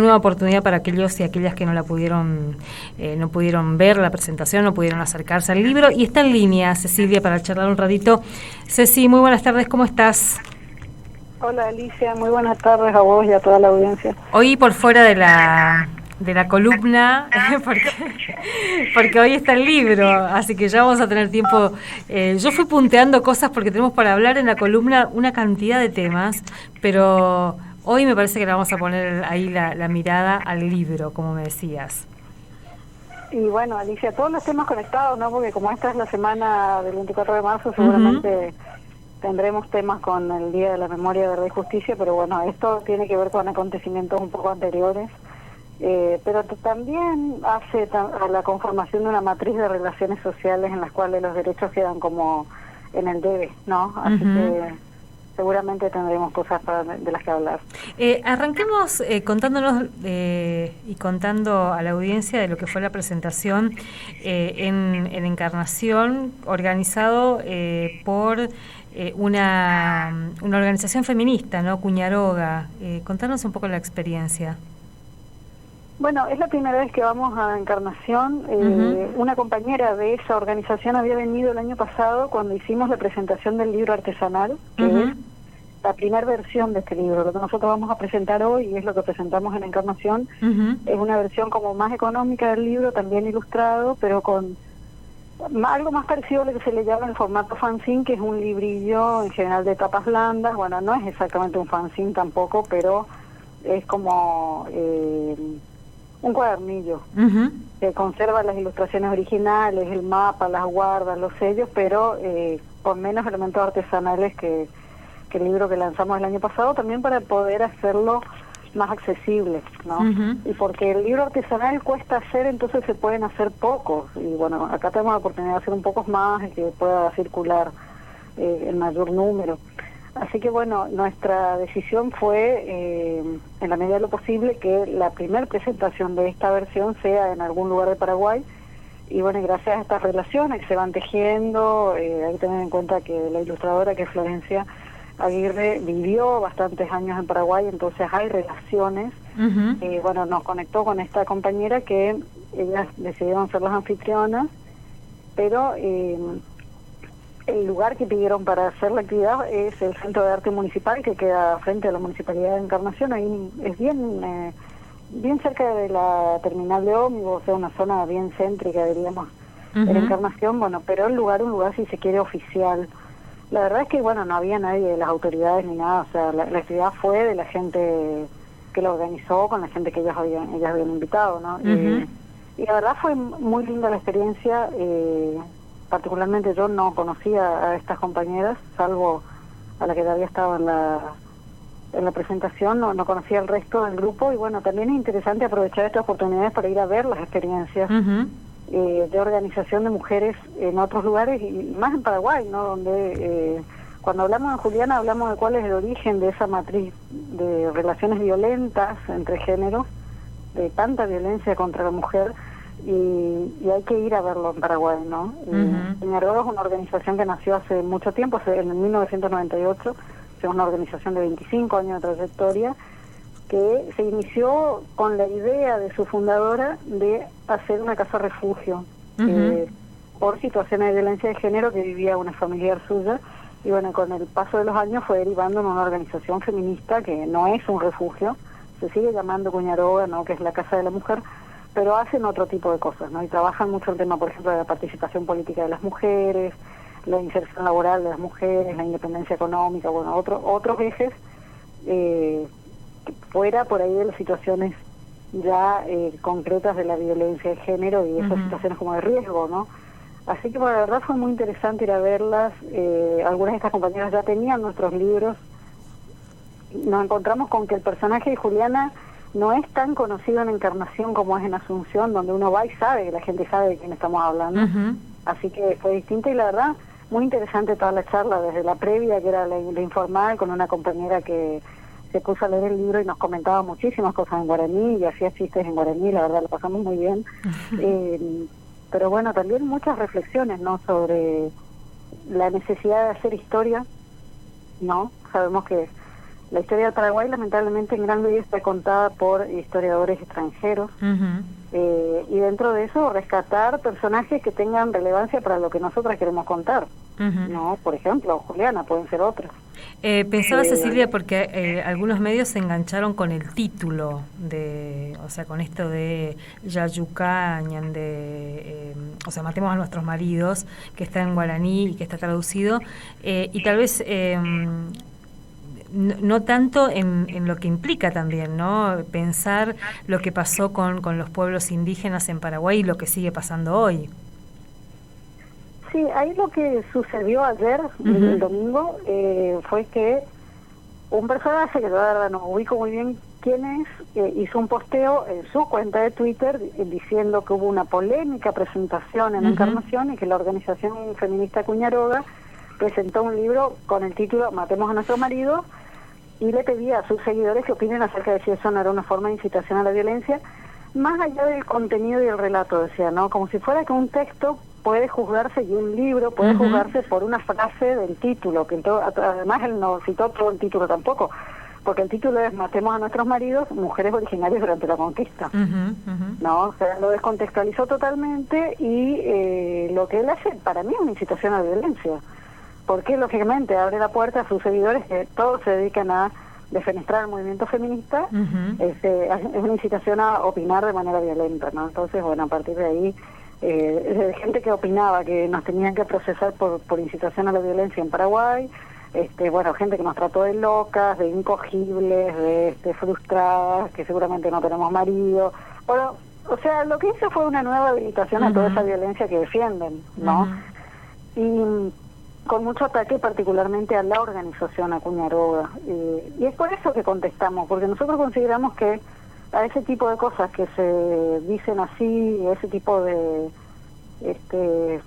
Nueva oportunidad para aquellos y aquellas que no pudieron ver la presentación, no pudieron acercarse al libro. Y está en línea Cecilia para charlar un ratito. Ceci, muy buenas tardes, ¿cómo estás? Hola Alicia, muy buenas tardes a vos y a toda la audiencia. Hoy por fuera de la columna, porque hoy está el libro, así que ya vamos a tener tiempo. Yo fui punteando cosas porque tenemos para hablar en la columna una cantidad de temas, pero hoy me parece que le vamos a poner ahí la mirada al libro, como me decías. Y bueno, Alicia, todos los temas conectados, ¿no? Porque como esta es la semana del 24 de marzo, seguramente tendremos temas con el Día de la Memoria, Verdad y Justicia, pero bueno, esto tiene que ver con acontecimientos un poco anteriores, pero también hace a la conformación de una matriz de relaciones sociales en las cuales los derechos quedan como en el debe, ¿no? Así que seguramente tendremos cosas de las que hablar. Arranquemos contándonos y contando a la audiencia de lo que fue la presentación en Encarnación, organizado por una organización feminista, ¿no? Cuñaroga. Contanos un poco la experiencia. Bueno, es la primera vez que vamos a Encarnación. Una compañera de esa organización había venido el año pasado cuando hicimos la presentación del libro artesanal, que es la primera versión de este libro. Lo que nosotros vamos a presentar hoy, y es lo que presentamos en Encarnación, es una versión como más económica del libro, también ilustrado, pero con algo más parecido a lo que se le llama el formato fanzine, que es un librillo en general de tapas blandas. Bueno, no es exactamente un fanzine tampoco, pero es como un cuadernillo que conserva las ilustraciones originales, el mapa, las guardas, los sellos, pero con menos elementos artesanales que el libro que lanzamos el año pasado, también para poder hacerlo más accesible, ¿no? Y porque el libro artesanal cuesta hacer, entonces se pueden hacer pocos, y bueno, acá tenemos la oportunidad de hacer un pocos más y que pueda circular el mayor número. Así que bueno, nuestra decisión fue, en la medida de lo posible, que la primera presentación de esta versión sea en algún lugar de Paraguay, y bueno, gracias a estas relaciones que se van tejiendo, hay que tener en cuenta que la ilustradora, que es Florencia Aguirre, vivió bastantes años en Paraguay, entonces hay relaciones. Bueno, nos conectó con esta compañera que ellas decidieron ser las anfitrionas, pero el lugar que pidieron para hacer la actividad es el Centro de Arte Municipal, que queda frente a la Municipalidad de Encarnación. Ahí es bien cerca de la terminal de ómnibus, o sea, una zona bien céntrica, diríamos, en Encarnación. Bueno, pero un lugar, si se quiere, oficial. La verdad es que, bueno, no había nadie de las autoridades ni nada, o sea, la actividad fue de la gente que la organizó, con la gente que ellas habían invitado, ¿no? Y la verdad fue muy linda la experiencia. Particularmente yo no conocía a estas compañeras, salvo a la que había estado en la presentación, no conocía el resto del grupo, y bueno, también es interesante aprovechar estas oportunidades para ir a ver las experiencias de organización de mujeres en otros lugares, y más en Paraguay, ¿no? Donde cuando hablamos en Juliana hablamos de cuál es el origen de esa matriz de relaciones violentas entre géneros, de tanta violencia contra la mujer, y hay que ir a verlo en Paraguay, ¿no? Cuñaroga es una organización que nació hace mucho tiempo, en 1998, es una organización de 25 años de trayectoria, que se inició con la idea de su fundadora de hacer una casa refugio por situaciones de violencia de género que vivía una familiar suya, y bueno, con el paso de los años fue derivando en una organización feminista que no es un refugio, se sigue llamando Cuñaroga, ¿no? Que es la Casa de la Mujer, pero hacen otro tipo de cosas, ¿no? Y trabajan mucho el tema, por ejemplo, de la participación política de las mujeres, la inserción laboral de las mujeres, la independencia económica, bueno, otros ejes fuera por ahí de las situaciones ya concretas de la violencia de género y esas situaciones como de riesgo, ¿no? Así que bueno, la verdad fue muy interesante ir a verlas. Algunas de estas compañeras ya tenían nuestros libros. Nos encontramos con que el personaje de Juliana no es tan conocido en Encarnación como es en Asunción, donde uno va y sabe, que la gente sabe de quién estamos hablando. Así que fue distinto, y la verdad muy interesante toda la charla, desde la previa, que era la informal, con una compañera que se puso a leer el libro y nos comentaba muchísimas cosas en guaraní y hacía chistes en guaraní. La verdad lo pasamos muy bien. Pero bueno, también muchas reflexiones, ¿no? Sobre la necesidad de hacer historia, ¿no? Sabemos que La historia del Paraguay, lamentablemente, en gran medida está contada por historiadores extranjeros. Y dentro de eso, rescatar personajes que tengan relevancia para lo que nosotras queremos contar. ¿No? Por ejemplo, Juliana, pueden ser otras. Pensaba, Cecilia, porque algunos medios se engancharon con el título, o sea, con esto de Yayuca, Ñande, o sea, matemos a nuestros maridos, que está en guaraní y que está traducido, y tal vez... no tanto en lo que implica también, ¿no? Pensar lo que pasó con los pueblos indígenas en Paraguay y lo que sigue pasando hoy. Sí, ahí lo que sucedió ayer, el domingo, fue que un personaje, que la verdad no ubico muy bien quién es, hizo un posteo en su cuenta de Twitter diciendo que hubo una polémica presentación en Encarnación y que la organización feminista Cuñaroga presentó un libro con el título Matemos a nuestros maridos, y le pedía a sus seguidores que opinen acerca de si eso no era una forma de incitación a la violencia, más allá del contenido y el relato, decía, ¿no? Como si fuera que un texto puede juzgarse, y un libro puede juzgarse por una frase del título, que además él no citó todo el título tampoco, porque el título es Matemos a nuestros maridos, mujeres originarias durante la conquista. ¿No? O sea, lo descontextualizó totalmente, y lo que él hace para mí es una incitación a la violencia, porque lógicamente abre la puerta a sus seguidores que todos se dedican a defenestrar el movimiento feminista. Es una incitación a opinar de manera violenta, ¿no? Entonces, bueno, a partir de ahí, gente que opinaba que nos tenían que procesar por incitación a la violencia en Paraguay, bueno, gente que nos trató de locas, de incogibles, de frustradas, que seguramente no tenemos marido. Bueno, o sea, lo que hizo fue una nueva habilitación a toda esa violencia que defienden, ¿no? Y con mucho ataque particularmente a la organización Acuñaroga. Y es por eso que contestamos, porque nosotros consideramos que a ese tipo de cosas que se dicen así, ese tipo de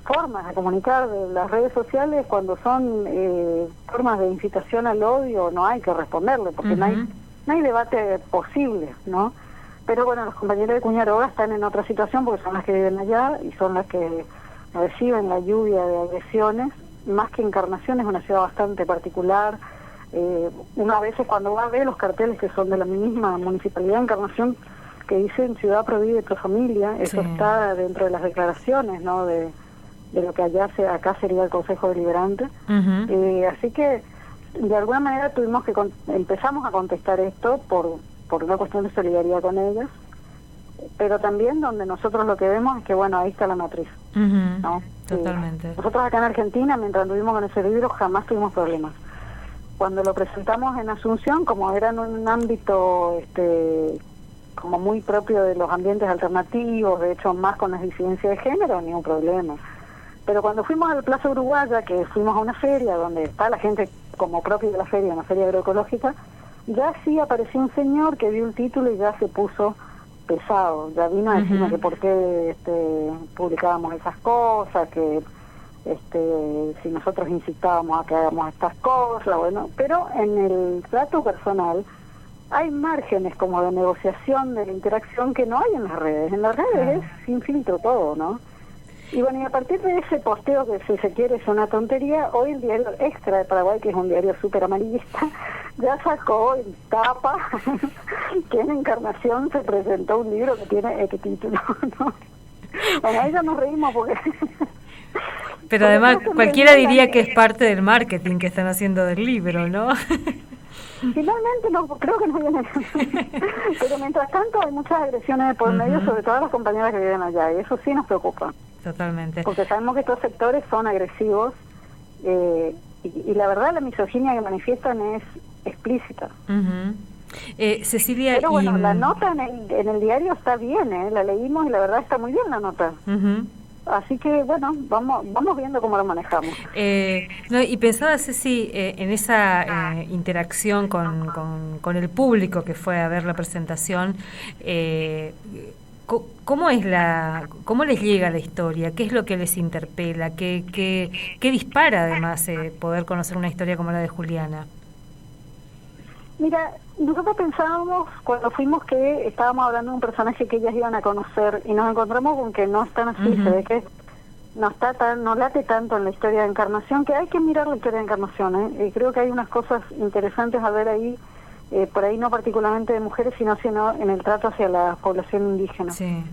formas de comunicar de las redes sociales, cuando son formas de incitación al odio, no hay que responderle, porque no hay debate posible, ¿no? Pero bueno, los compañeros de Cuñaroga están en otra situación, porque son las que viven allá y son las que reciben la lluvia de agresiones. Más que Encarnación, es una ciudad bastante particular. Una vez cuando va a ver los carteles que son de la misma municipalidad de Encarnación, que dicen ciudad prohibida y pro familia, eso está dentro de las declaraciones, ¿no? De lo que acá sería el Consejo Deliberante. Así que de alguna manera empezamos a contestar esto por una cuestión de solidaridad con ellas, pero también donde nosotros lo que vemos es que, bueno, ahí está la matriz, ¿no? Totalmente. Nosotros acá en Argentina, mientras anduvimos con ese libro, jamás tuvimos problemas. Cuando lo presentamos en Asunción, como era en un ámbito como muy propio de los ambientes alternativos, de hecho más con las disidencias de género, ningún problema. Pero cuando fuimos a la Plaza Uruguaya, que fuimos a una feria donde está la gente como propio de la feria, una feria agroecológica, ya sí apareció un señor que vio el título y ya se puso pesado, ya vino a decirme que por qué publicábamos esas cosas, que si nosotros incitábamos a que hagamos estas cosas, bueno, pero en el trato personal hay márgenes como de negociación, de la interacción, que no hay en las redes. En las redes es sin filtro todo, ¿no? Y bueno, y a partir de ese posteo, que si se quiere es una tontería, hoy el diario Extra de Paraguay, que es un diario súper amarillista, ya sacó en tapa que en Encarnación se presentó un libro que tiene este título, ¿no? Bueno, ahí ya nos reímos porque... Pero además cualquiera diría que es parte del marketing que están haciendo del libro, ¿no? Finalmente no, creo que no viene. Pero mientras tanto hay muchas agresiones por medio, sobre todo a las compañeras que viven allá, y eso sí nos preocupa. Totalmente. Porque sabemos que estos sectores son agresivos, y la verdad la misoginia que manifiestan es explícita. Cecilia, pero bueno, la nota en el diario está bien, la leímos y la verdad está muy bien la nota. Así que bueno, vamos viendo cómo lo manejamos. Y pensaba, Ceci, en esa interacción con el público que fue a ver la presentación, ¿cómo les llega la historia? ¿Qué es lo que les interpela? ¿Qué dispara además poder conocer una historia como la de Juliana? Mira, nosotros pensábamos cuando fuimos que estábamos hablando de un personaje que ellas iban a conocer, y nos encontramos con que no es tan así, se ve que no late tanto en la historia de Encarnación, que hay que mirar la historia de Encarnación, y creo que hay unas cosas interesantes a ver ahí, por ahí no particularmente de mujeres, sino en el trato hacia la población indígena. Sí.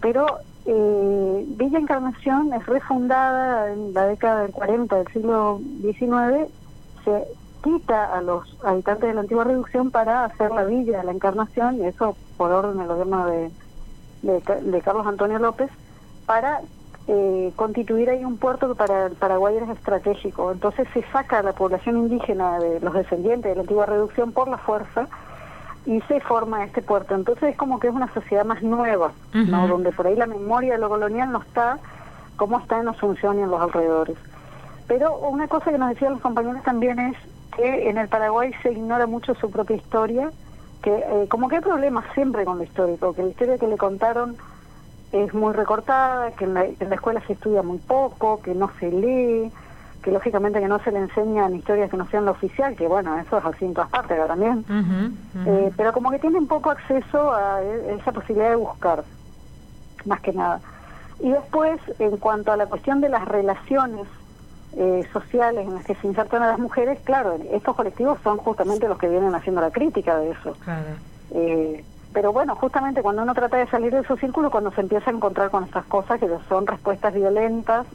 Pero Villa Encarnación es refundada en la década del 40 del siglo XIX, se quita a los habitantes de la antigua reducción para hacer la Villa de la Encarnación, y eso por orden del gobierno de Carlos Antonio López, para constituir ahí un puerto que para el Paraguay era estratégico. Entonces se saca a la población indígena de los descendientes de la antigua reducción por la fuerza y se forma este puerto. Entonces es como que es una sociedad más nueva, ¿no? Donde por ahí la memoria de lo colonial no está como está en Asunción y en los alrededores. Pero una cosa que nos decían los compañeros también es que en el Paraguay se ignora mucho su propia historia, que como que hay problemas siempre con lo histórico, que la historia que le contaron es muy recortada, que en la escuela se estudia muy poco, que no se lee, que lógicamente que no se le enseñan historias que no sean la oficial, que bueno, eso es así en todas partes ahora también, pero como que tienen poco acceso a esa posibilidad de buscar, más que nada. Y después, en cuanto a la cuestión de las relaciones sociales en las que se insertan a las mujeres, claro, estos colectivos son justamente los que vienen haciendo la crítica de eso. Claro. Pero bueno, justamente cuando uno trata de salir de esos círculos, cuando se empieza a encontrar con estas cosas que son respuestas violentas,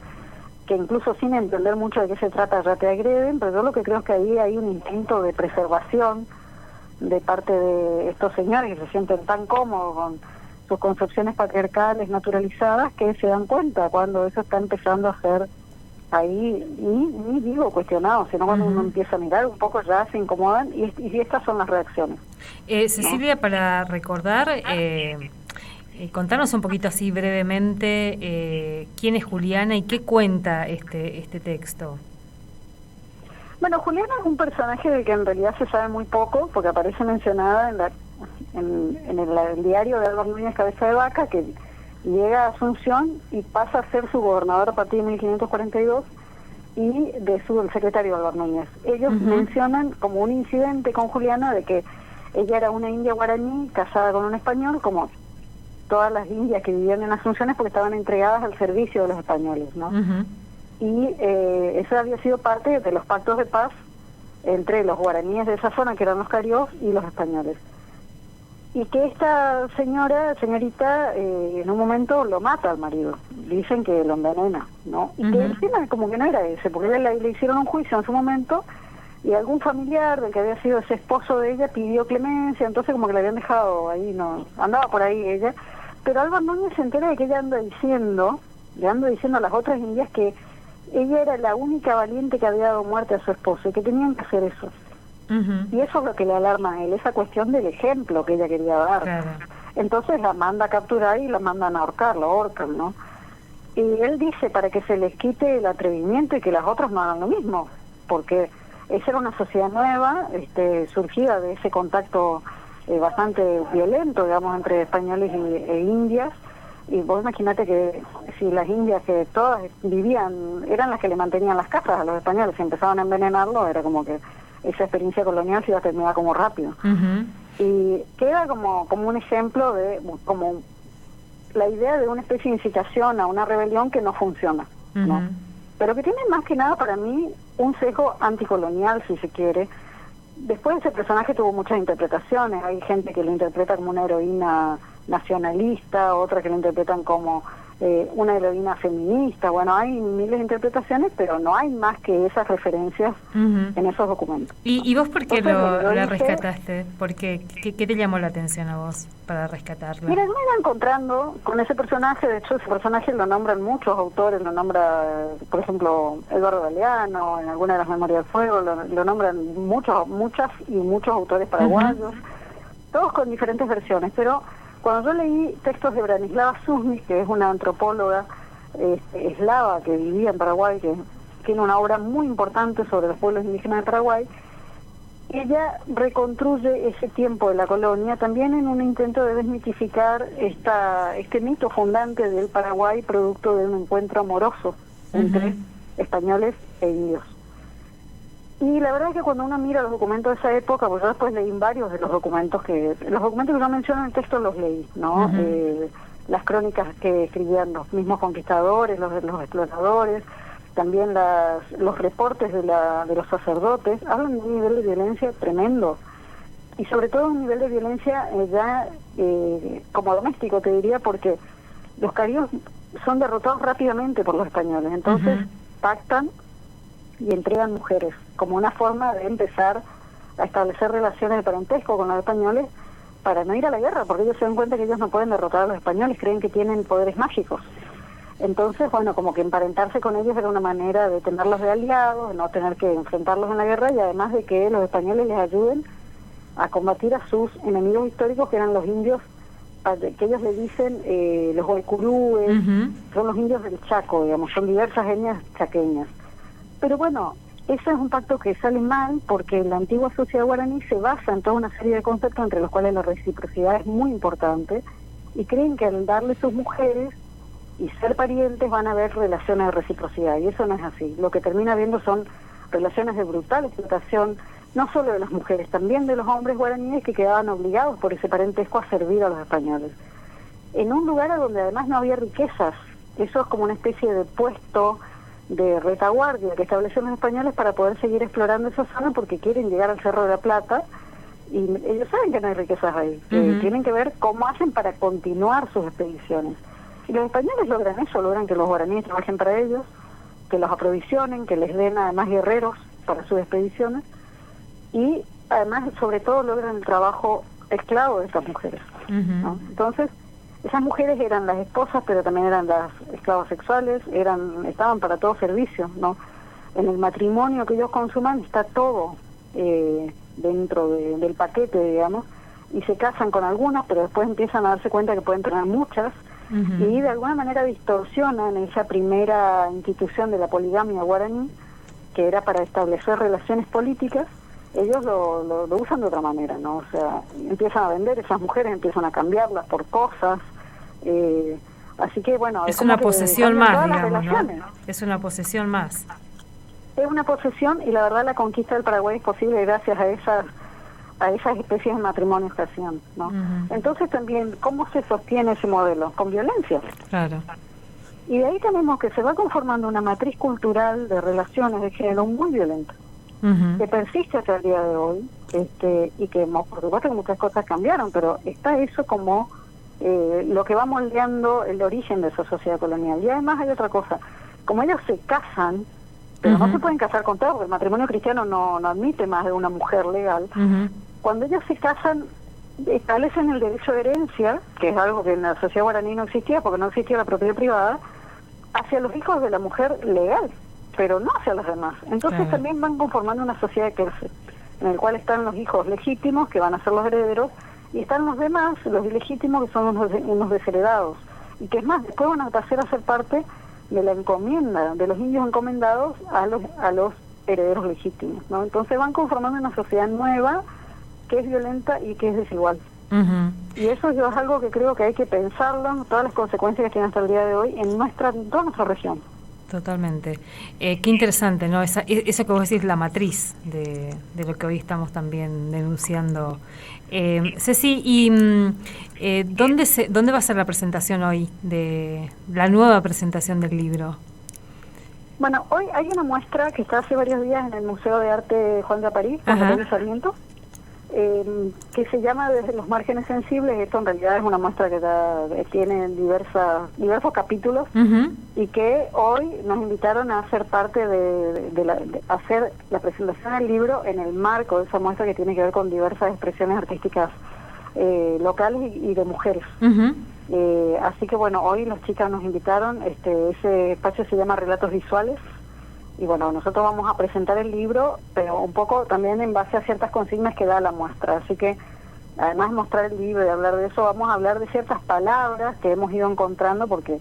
que incluso sin entender mucho de qué se trata ya te agreden, pero yo lo que creo es que ahí hay un intento de preservación de parte de estos señores que se sienten tan cómodos con sus concepciones patriarcales naturalizadas que se dan cuenta cuando eso está empezando a ser ahí, ni digo cuestionado, sino cuando uno empieza a mirar un poco ya se incomodan y estas son las reacciones. Cecilia, ¿no? Para recordar, contanos un poquito así brevemente quién es Juliana y qué cuenta este texto. Bueno, Juliana es un personaje del que en realidad se sabe muy poco, porque aparece mencionada en el diario de Álvaro Núñez Cabeza de Vaca, que llega a Asunción y pasa a ser su gobernador a partir de 1542 y el secretario Álvaro Núñez. Ellos mencionan como un incidente con Juliana de que ella era una india guaraní casada con un español, como todas las indias que vivían en Asunción, porque estaban entregadas al servicio de los españoles, ¿no? Y eso había sido parte de los pactos de paz entre los guaraníes de esa zona, que eran los cariós, y los españoles. Y que esta señorita, en un momento lo mata al marido. Dicen que lo envenena, ¿no? Y que el tema como que no era ese, porque le hicieron un juicio en su momento y algún familiar del que había sido ese esposo de ella pidió clemencia, entonces como que la habían dejado ahí, no andaba por ahí ella. Pero Álvaro Núñez se entera de que ella le anda diciendo a las otras indias que ella era la única valiente que había dado muerte a su esposo y que tenían que hacer eso. Y eso es lo que le alarma a él, esa cuestión del ejemplo que ella quería dar. Claro. Entonces la manda a capturar y la mandan a ahorcar, la ahorcan, ¿no? Y él dice para que se les quite el atrevimiento y que las otras no hagan lo mismo, porque esa era una sociedad nueva, surgida de ese contacto bastante violento, digamos, entre españoles e indias. Y vos imaginate que si las indias, que todas vivían, eran las que le mantenían las casas a los españoles, si empezaban a envenenarlo, era como que esa experiencia colonial se iba a terminar como rápido. Y queda como un ejemplo de como la idea de una especie de incitación a una rebelión que no funciona, ¿no? Pero que tiene más que nada para mí un sesgo anticolonial, si se quiere. Después ese personaje tuvo muchas interpretaciones, hay gente que lo interpreta como una heroína nacionalista, otra que lo interpretan como una heroína feminista. Bueno, hay miles de interpretaciones, pero no hay más que esas referencias en esos documentos. ¿Y vos por qué la rescataste? ¿Por qué? ¿Qué te llamó la atención a vos para rescatarla? Mira, me iba encontrando con ese personaje. De hecho, ese personaje lo nombran muchos autores, lo nombra, por ejemplo, Eduardo Galeano, en alguna de las Memorias del Fuego, lo nombran muchos autores paraguayos, todos con diferentes versiones, pero cuando yo leí textos de Branislava Susnik, que es una antropóloga eslava que vivía en Paraguay, que tiene una obra muy importante sobre los pueblos indígenas de Paraguay, ella reconstruye ese tiempo de la colonia también en un intento de desmitificar este mito fundante del Paraguay, producto de un encuentro amoroso entre españoles e indios. Y la verdad es que cuando uno mira los documentos de esa época, pues yo después leí varios de los documentos que yo menciono en el texto, los leí, ¿no? Las crónicas que escribían los mismos conquistadores, los exploradores, también los reportes de los sacerdotes, hablan de un nivel de violencia tremendo. y sobre todo un nivel de violencia ya como doméstico, te diría, porque los carios son derrotados rápidamente por los españoles, entonces pactan y entregan mujeres como una forma de empezar a establecer relaciones de parentesco con los españoles para no ir a la guerra, porque ellos se dan cuenta que ellos no pueden derrotar a los españoles, creen que tienen poderes mágicos. Entonces, bueno, como que emparentarse con ellos era una manera de tenerlos de aliados, de no tener que enfrentarlos en la guerra, y además de que los españoles les ayuden a combatir a sus enemigos históricos, que eran los indios, que ellos le dicen los guaycurúes, son los indios del Chaco, digamos, son diversas etnias chaqueñas. Pero bueno, ese es un pacto que sale mal porque la antigua sociedad guaraní se basa en toda una serie de conceptos entre los cuales la reciprocidad es muy importante, y creen que al darle sus mujeres y ser parientes van a haber relaciones de reciprocidad, y eso no es así. Lo que termina habiendo son relaciones de brutal explotación, no solo de las mujeres, también de los hombres guaraníes que quedaban obligados por ese parentesco a servir a los españoles. En un lugar a donde además no había riquezas, eso es como una especie de puesto de retaguardia que establecen los españoles para poder seguir explorando esa zona porque quieren llegar al Cerro de la Plata, y ellos saben que no hay riquezas ahí, tienen que ver cómo hacen para continuar sus expediciones. Y los españoles logran eso, logran que los guaraníes trabajen para ellos, que los aprovisionen, que les den además guerreros para sus expediciones, y además sobre todo logran el trabajo esclavo de estas mujeres, ¿no? Entonces, esas mujeres eran las esposas, pero también eran las esclavas sexuales, estaban para todo servicio, ¿no? En el matrimonio que ellos consuman está todo dentro del paquete, digamos, y se casan con algunas, pero después empiezan a darse cuenta que pueden tener muchas, y de alguna manera distorsionan esa primera institución de la poligamia guaraní, que era para establecer relaciones políticas. Ellos lo usan de otra manera, ¿no? O sea, empiezan a vender esas mujeres, empiezan a cambiarlas por cosas, así que bueno... Es una posesión más, digamos, ¿no? Es una posesión más. Es una posesión, y la verdad la conquista del Paraguay es posible gracias a esas especies de matrimonios que hacían, ¿no? Entonces también, ¿cómo se sostiene ese modelo? Con violencia. Claro. Y de ahí tenemos que se va conformando una matriz cultural de relaciones de género muy violenta, que persiste hasta el día de hoy, y que por supuesto que muchas cosas cambiaron, pero está eso como lo que va moldeando el origen de esa sociedad colonial. Y además hay otra cosa, como ellos se casan, pero no se pueden casar con todos, porque el matrimonio cristiano no admite más de una mujer legal. Cuando ellos se casan, establecen el derecho de herencia, que es algo que en la sociedad guaraní no existía, porque no existía la propiedad privada, hacia los hijos de la mujer legal, pero no hacia los demás. Entonces también van conformando una sociedad que en el cual están los hijos legítimos, que van a ser los herederos, y están los demás, los ilegítimos, que son unos desheredados, y que es más, después van a pasar a ser parte de la encomienda, de los indios encomendados a los herederos legítimos, ¿no? Entonces van conformando una sociedad nueva, que es violenta y que es desigual. Y eso es algo que creo que hay que pensarlo, todas las consecuencias que tiene hasta el día de hoy en toda nuestra región. Totalmente. Qué interesante, ¿no? Eso que vos decís, la matriz de lo que hoy estamos también denunciando. Ceci, ¿y dónde va a ser la presentación hoy, de la nueva presentación del libro? Bueno, hoy hay una muestra que está hace varios días en el Museo de Arte Juan de París, con Gabriel Sarmiento, que se llama Desde los márgenes sensibles. Esto en realidad es una muestra que tiene diversos capítulos, y que hoy nos invitaron a ser parte de hacer la presentación del libro en el marco de esa muestra, que tiene que ver con diversas expresiones artísticas locales y de mujeres. Así que bueno, hoy las chicas nos invitaron, ese espacio se llama Relatos Visuales, y bueno, nosotros vamos a presentar el libro, pero un poco también en base a ciertas consignas que da la muestra. Así que, además de mostrar el libro y hablar de eso, vamos a hablar de ciertas palabras que hemos ido encontrando, porque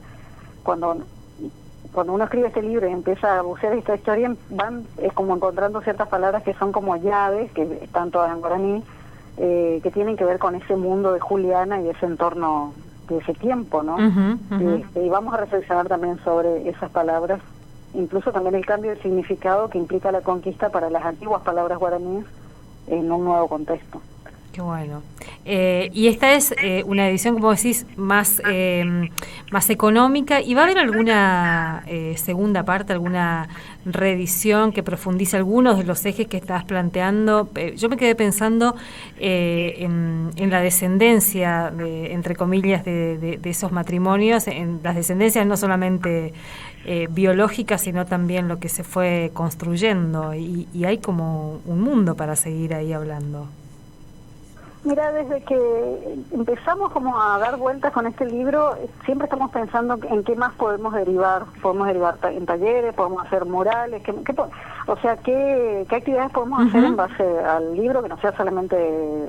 cuando uno escribe este libro y empieza a bucear esta historia, es como encontrando ciertas palabras que son como llaves, que están todas en guaraní, que tienen que ver con ese mundo de Juliana y ese entorno de ese tiempo, ¿no? Y vamos a reflexionar también sobre esas palabras, incluso también el cambio de significado que implica la conquista para las antiguas palabras guaraníes en un nuevo contexto. Qué bueno. Y esta es una edición, como decís, más económica. ¿Y va a haber alguna segunda parte, alguna reedición que profundice algunos de los ejes que estás planteando? Yo me quedé pensando en la descendencia, entre comillas, de esos matrimonios, en las descendencias no solamente biológicas, sino también lo que se fue construyendo. Y hay como un mundo para seguir ahí hablando. Mira, desde que empezamos como a dar vueltas con este libro, siempre estamos pensando en qué más podemos derivar. Podemos derivar en talleres, podemos hacer murales, o sea, qué actividades podemos hacer en base al libro, que no sea solamente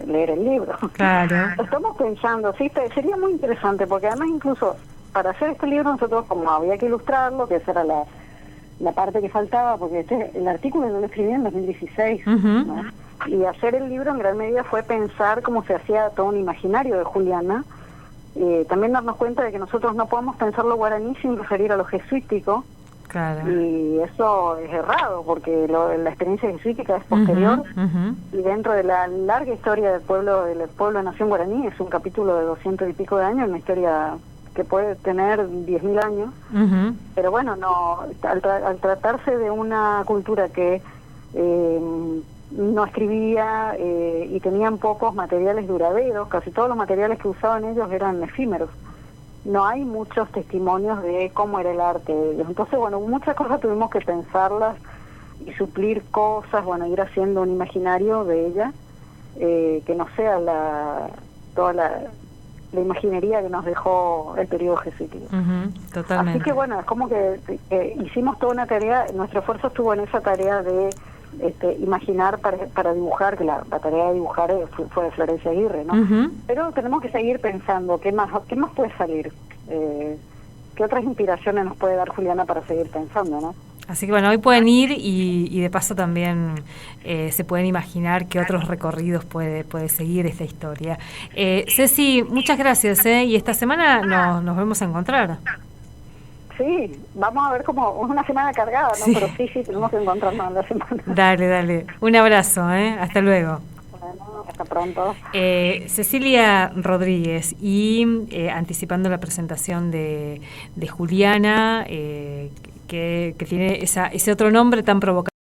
leer el libro. Claro. Estamos pensando, sí, sería muy interesante, porque además incluso para hacer este libro nosotros, como había que ilustrarlo, que esa era la parte que faltaba, porque el artículo yo lo escribí en 2016, ¿no? Y hacer el libro en gran medida fue pensar cómo se hacía todo un imaginario de Juliana, también darnos cuenta de que nosotros no podemos pensar lo guaraní sin referir a lo jesuítico. Claro. Y eso es errado, porque la experiencia jesuítica es posterior, y dentro de la larga historia del pueblo nación guaraní, es un capítulo de 200 y pico de años, una historia que puede tener 10.000 años, pero bueno, no al tratarse de una cultura que no escribía y tenían pocos materiales duraderos, casi todos los materiales que usaban ellos eran efímeros. No hay muchos testimonios de cómo era el arte de ellos. Entonces, bueno, muchas cosas tuvimos que pensarlas y suplir cosas, bueno, ir haciendo un imaginario de ella, que no sea toda la imaginería que nos dejó el periodo jesuítico. Totalmente. Así que bueno, es como que hicimos toda una tarea, nuestro esfuerzo estuvo en esa tarea de imaginar para dibujar, que la tarea de dibujar fue de Florencia Aguirre, ¿no? Pero tenemos que seguir pensando, ¿qué más puede salir? ¿Qué otras inspiraciones nos puede dar Juliana para seguir pensando, no? Así que bueno, hoy pueden ir y de paso también se pueden imaginar qué otros recorridos puede seguir esta historia. Ceci, muchas gracias, y esta semana nos vemos a encontrar. Sí, vamos a ver como una semana cargada, ¿no? Sí. Pero sí, tenemos que encontrarnos en la semana. Dale. Un abrazo, hasta luego. Bueno, hasta pronto. Cecilia Rodríguez, y anticipando la presentación de Juliana, que tiene ese otro nombre tan provocativo.